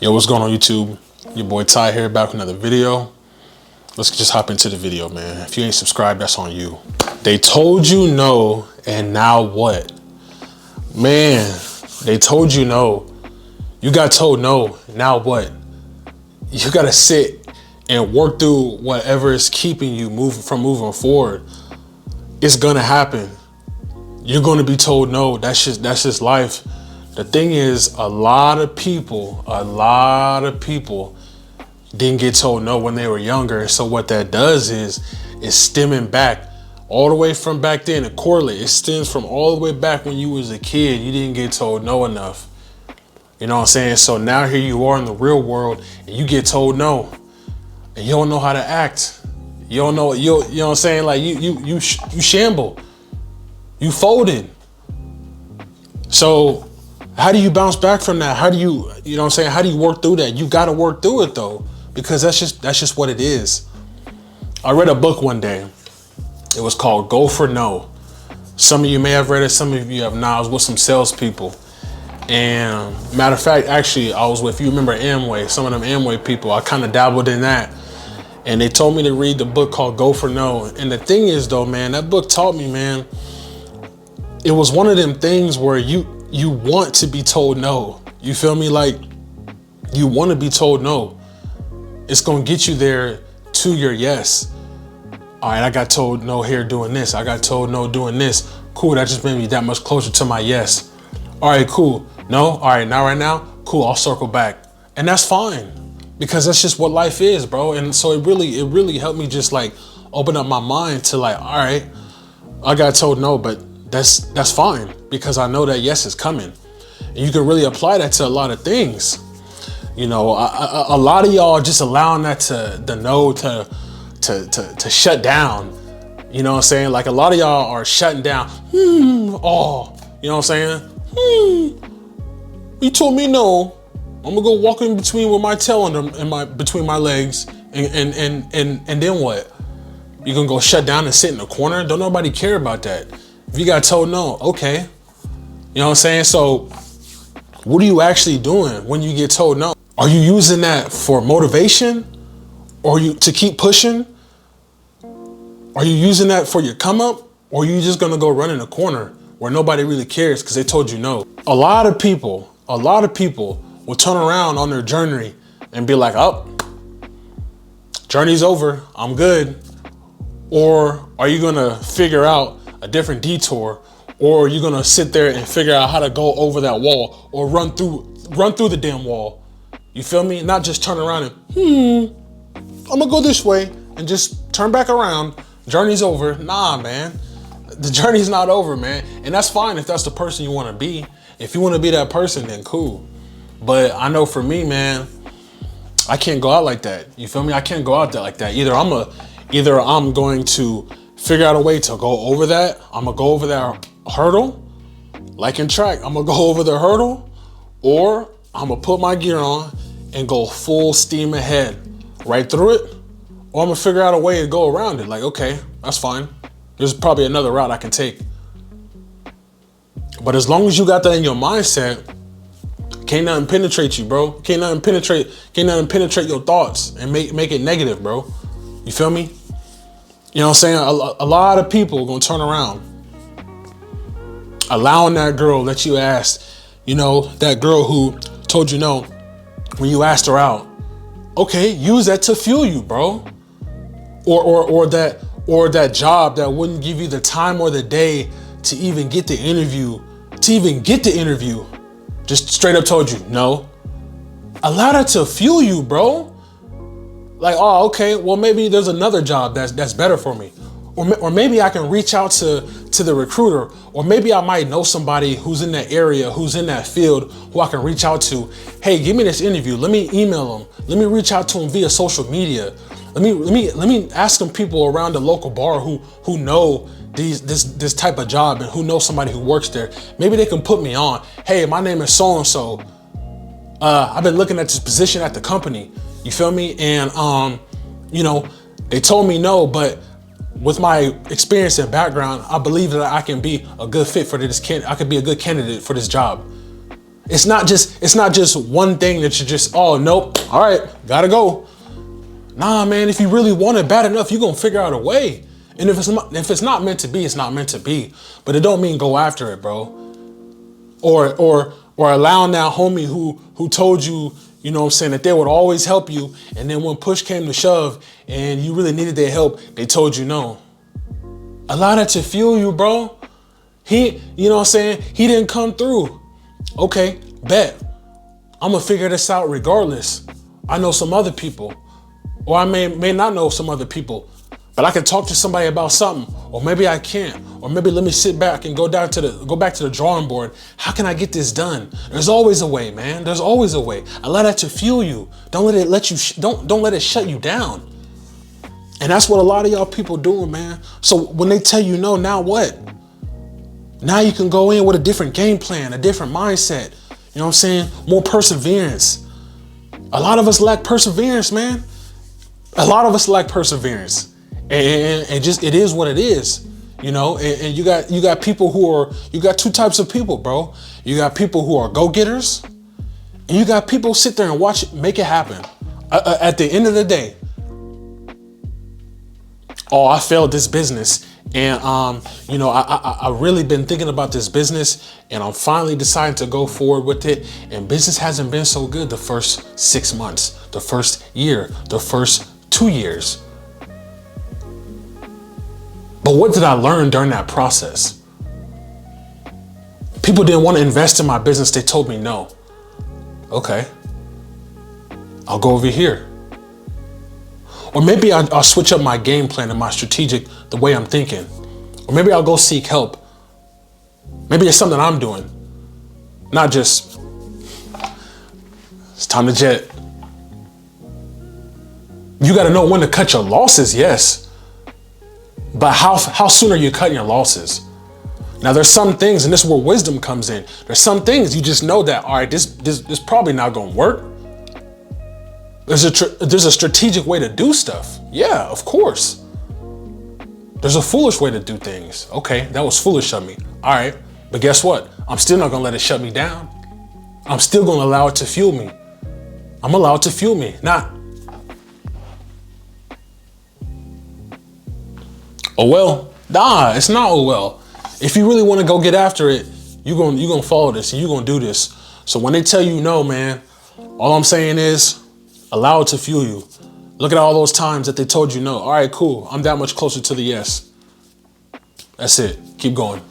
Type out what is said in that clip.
Yo, what's going on YouTube? Your boy Ty here, back with another video. Let's just hop into the video, man. If you ain't subscribed, that's on you. They told you no, and now what? Man, they told you no. You got told no, now what? You gotta sit and work through whatever is keeping you moving forward. It's gonna happen. You're gonna be told no. That's just life. The thing is, a lot of people didn't get told no when they were younger. So what that does is stemming back all the way from back then. It correlates. It stems from all the way back when you was a kid. You didn't get told no enough. You know what I'm saying? So now here you are in the real world and you get told no. And you don't know how to act. You don't know, you know what I'm saying? Like you shamble. You folded. So how do you bounce back from that? How do you know what I'm saying? How do you work through that? You got to work through it though, because that's just what it is. I read a book one day. It was called Go for No. Some of you may have read it. Some of you have not. I was with some salespeople. And matter of fact, actually, I was with, you remember Amway, some of them Amway people, I kind of dabbled in that. And they told me to read the book called Go for No. And the thing is though, man, that book taught me, man, it was one of them things where you want to be told no. You feel me? Like, you want to be told no. It's going to get you there to your yes. All right, I got told no here doing this. I got told no doing this. Cool, that just made me that much closer to my yes. All right, cool. No, all right, now right now, cool, I'll circle back. And that's fine, because that's just what life is, bro. And so it really helped me just like open up my mind to like, all right, I got told no, but that's fine, because I know that yes is coming. And you can really apply that to a lot of things. You know, a lot of y'all just allowing that the no to shut down. You know what I'm saying? Like a lot of y'all are shutting down. You know what I'm saying? You told me no. I'm gonna go walk in between with my tail between my legs, and then what? You gonna go shut down and sit in the corner? Don't nobody care about that. If you got told no, okay. You know what I'm saying? So what are you actually doing when you get told no? Are you using that for motivation? Or you to keep pushing? Are you using that for your come up? Or are you just gonna go run in a corner where nobody really cares because they told you no? A lot of people will turn around on their journey and be like, oh, journey's over, I'm good. Or are you gonna figure out a different detour? Or are you gonna sit there and figure out how to go over that wall or run through the damn wall? You feel me? Not just turn around and, I'm gonna go this way and just turn back around. Journey's over. Nah, man. The journey's not over, man. And that's fine if that's the person you wanna be. If you wanna be that person, then cool. But I know for me, man, I can't go out like that. You feel me? I can't go out there like that. Either I'm going to figure out a way to go over that. I'm gonna go over that hurdle, like in track. I'm gonna go over the hurdle, or I'm gonna put my gear on and go full steam ahead, right through it. Or I'm gonna figure out a way to go around it. Like, okay, that's fine. There's probably another route I can take. But as long as you got that in your mindset, can't nothing penetrate you, bro. Can't nothing penetrate your thoughts and make it negative, bro. You feel me? You know what I'm saying? A lot of people are gonna turn around, allowing that girl that you asked, you know, that girl who told you no when you asked her out. Okay, use that to fuel you, bro. Or that job that wouldn't give you the time or the day to even get the interview, just straight up told you no. Allow that to fuel you, bro. Like, oh, okay, well, maybe there's another job that's better for me. Or maybe I can reach out to the recruiter, or maybe I might know somebody who's in that area, who's in that field, who I can reach out to. Hey, give me this interview. Let me email them. Let me reach out to them via social media. Let me ask some people around the local bar who know this type of job and who know somebody who works there. Maybe they can put me on. Hey, my name is so and so. I've been looking at this position at the company. You feel me? And you know, they told me no, but with my experience and background, I believe that I can be a good fit for this I could be a good candidate for this job. It's not just one thing that you just, oh, nope, all right, gotta go. Nah, man, if you really want it bad enough, you're gonna figure out a way. And if it's not meant to be, it's not meant to be. But it don't mean go after it, bro. Or allowing that homie who told you, you know what I'm saying, that they would always help you, and then when push came to shove and you really needed their help, they told you no. Allow that to fuel you, bro. You know what I'm saying? He didn't come through. Okay, bet. I'm gonna figure this out regardless. I know some other people, or I may not know some other people, but I can talk to somebody about something, or maybe I can't, or maybe let me sit back and go back to the drawing board. How can I get this done? There's always a way, man. There's always a way. Allow that to fuel you. Don't let it don't let it shut you down. And that's what a lot of y'all people doing, man. So when they tell you no, now what? Now you can go in with a different game plan, a different mindset. You know what I'm saying? More perseverance. A lot of us lack perseverance, man. A lot of us lack perseverance. And just, it is what it is, you know. And you got people you got two types of people, bro. You got people who are go-getters, and you got people sit there and watch it, make it happen. At the end of the day, oh, I failed this business, and you know, I really been thinking about this business, and I'm finally deciding to go forward with it. And business hasn't been so good the first 6 months, the first year, the first 2 years. But what did I learn during that process? People didn't want to invest in my business. They told me no. Okay, I'll go over here. Or maybe I'll switch up my game plan and my strategic, the way I'm thinking. Or maybe I'll go seek help. Maybe it's something I'm doing. Not just, it's time to jet. You got to know when to cut your losses, yes. But how soon are you cutting your losses? Now there's some things, and this is where wisdom comes in. There's some things you just know that, all right, this probably not gonna work. There's a strategic way to do stuff. Yeah, of course. There's a foolish way to do things. Okay, that was foolish of me. All right, but guess what? I'm still not gonna let it shut me down. I'm still gonna allow it to fuel me. I'm allowed to fuel me, not, oh well. Nah, it's not oh well. If you really want to go get after it, you're gonna follow this and you're gonna do this. So when they tell you no, man, all I'm saying is allow it to fuel you. Look at all those times that they told you no. All right, cool. I'm that much closer to the yes. That's it. Keep going.